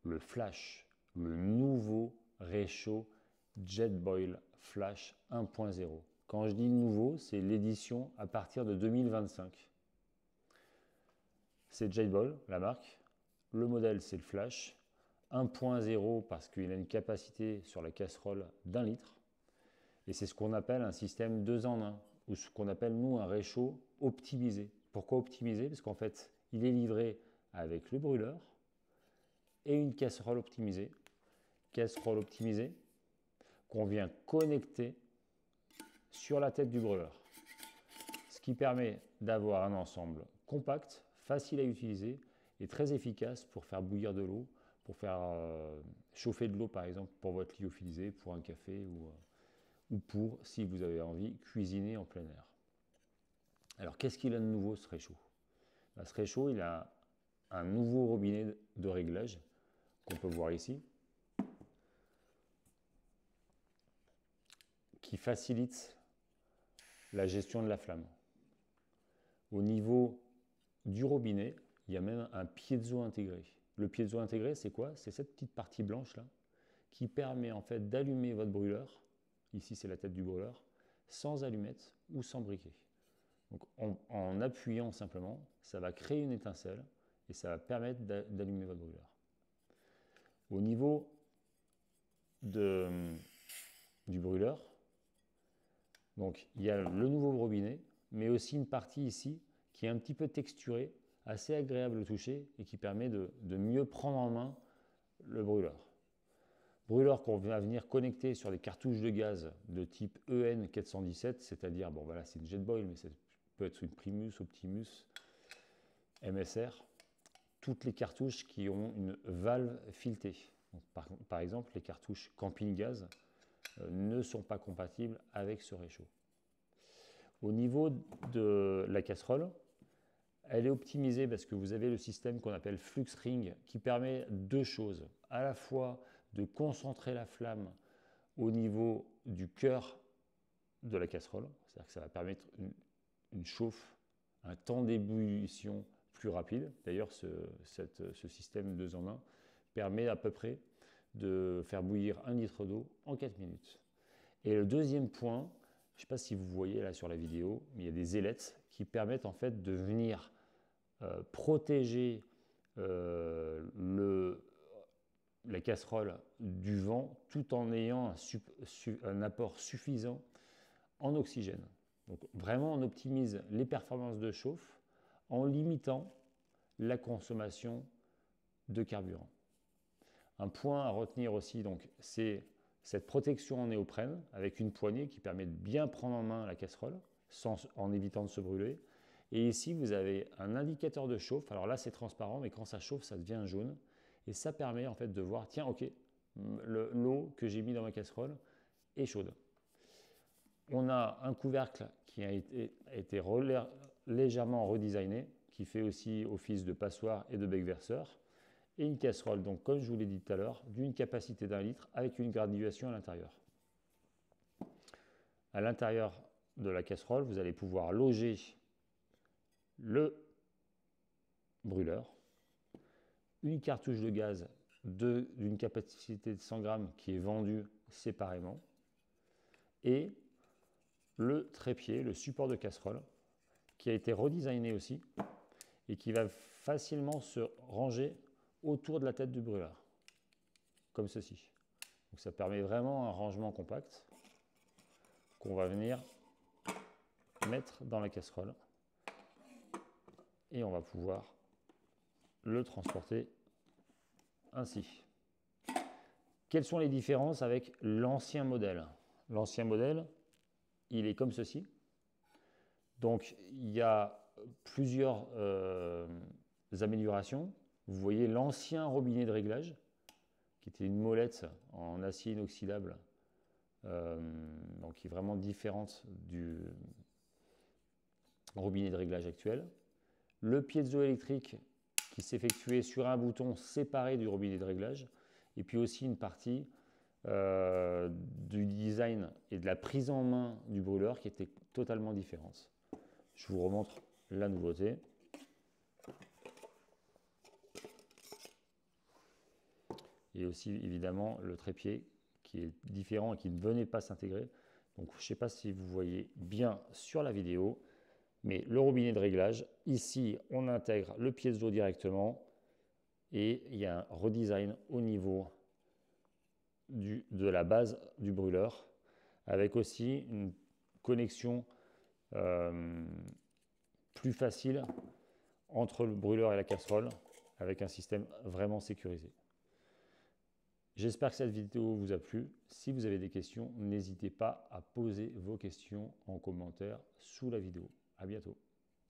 le Flash, le nouveau réchaud Jetboil Flash 1.0. Quand je dis nouveau, c'est l'édition à partir de 2025. C'est Jetboil, la marque. Le modèle, c'est le Flash 1.0 parce qu'il a une capacité sur la casserole d'1 litre. Et c'est ce qu'on appelle un système 2 en 1, ou ce qu'on appelle, nous, un réchaud optimisé. Pourquoi optimisé? Parce qu'en fait, il est livré avec le brûleur et une casserole optimisée. Casserole optimisée qu'on vient connecter sur la tête du brûleur. Ce qui permet d'avoir un ensemble compact, facile à utiliser et très efficace pour faire bouillir de l'eau, pour faire chauffer de l'eau par exemple pour votre lyophilisé, pour un café ou pour, si vous avez envie, cuisiner en plein air. Alors qu'est-ce qu'il a de nouveau ce réchaud? Ce réchaud, il a un nouveau robinet de réglage qu'on peut voir ici, qui facilite la gestion de la flamme. Au niveau du robinet, il y a même un piezo intégré. Le piezo intégré, c'est quoi? C'est cette petite partie blanche là, qui permet en fait d'allumer votre brûleur. Ici, c'est la tête du brûleur, sans allumette ou sans briquet. Donc, en appuyant simplement, ça va créer une étincelle et ça va permettre d'allumer votre brûleur. Au niveau du brûleur, donc il y a le nouveau robinet, mais aussi une partie ici qui est un petit peu texturée, assez agréable au toucher et qui permet de mieux prendre en main le brûleur. Brûleur qu'on va venir connecter sur des cartouches de gaz de type EN417, c'est-à-dire, bon voilà, c'est une Jetboil, mais ça peut être une Primus, Optimus, MSR. Toutes les cartouches qui ont une valve filetée. Donc, par exemple, les cartouches camping gaz ne sont pas compatibles avec ce réchaud. Au niveau de la casserole, elle est optimisée parce que vous avez le système qu'on appelle Flux Ring qui permet deux choses. À la fois de concentrer la flamme au niveau du cœur de la casserole, c'est-à-dire que ça va permettre une chauffe, un temps d'ébullition plus rapide. D'ailleurs, ce système 2 en 1 permet à peu près de faire bouillir 1 litre d'eau en 4 minutes. Et le deuxième point, je ne sais pas si vous voyez là sur la vidéo, mais il y a des ailettes qui permettent en fait de venir protéger la casserole du vent tout en ayant un apport suffisant en oxygène. Donc vraiment on optimise les performances de chauffe en limitant la consommation de carburant. Un point à retenir aussi, c'est cette protection en néoprène avec une poignée qui permet de bien prendre en main la casserole en évitant de se brûler. Et ici, vous avez un indicateur de chauffe. Alors là, c'est transparent, mais quand ça chauffe, ça devient jaune. Et ça permet en fait de voir, tiens, ok, l'eau que j'ai mis dans ma casserole est chaude. On a un couvercle qui a été légèrement redesigné, qui fait aussi office de passoire et de bec verseur. Et une casserole, donc comme je vous l'ai dit tout à l'heure, d'une capacité d'1 litre avec une graduation à l'intérieur. À l'intérieur de la casserole, vous allez pouvoir loger le brûleur, une cartouche de gaz d'une capacité de 100 grammes qui est vendue séparément, et le trépied, le support de casserole, qui a été redesigné aussi et qui va facilement se ranger autour de la tête du brûleur, comme ceci. Donc ça permet vraiment un rangement compact qu'on va venir mettre dans la casserole et on va pouvoir le transporter ainsi. Quelles sont les différences avec l'ancien modèle? L'ancien modèle, il est comme ceci. Donc il y a plusieurs améliorations. Vous voyez l'ancien robinet de réglage, qui était une molette en acier inoxydable, donc qui est vraiment différente du robinet de réglage actuel. Le piezoélectrique qui s'effectuait sur un bouton séparé du robinet de réglage, et puis aussi une partie du design et de la prise en main du brûleur qui était totalement différente. Je vous remontre la nouveauté. et aussi évidemment le trépied qui est différent et qui ne venait pas s'intégrer. Donc je ne sais pas si vous voyez bien sur la vidéo, mais le robinet de réglage, ici on intègre le piezo directement et il y a un redesign au niveau de la base du brûleur, avec aussi une connexion plus facile entre le brûleur et la casserole, avec un système vraiment sécurisé. J'espère que cette vidéo vous a plu. Si vous avez des questions, n'hésitez pas à poser vos questions en commentaire sous la vidéo. À bientôt.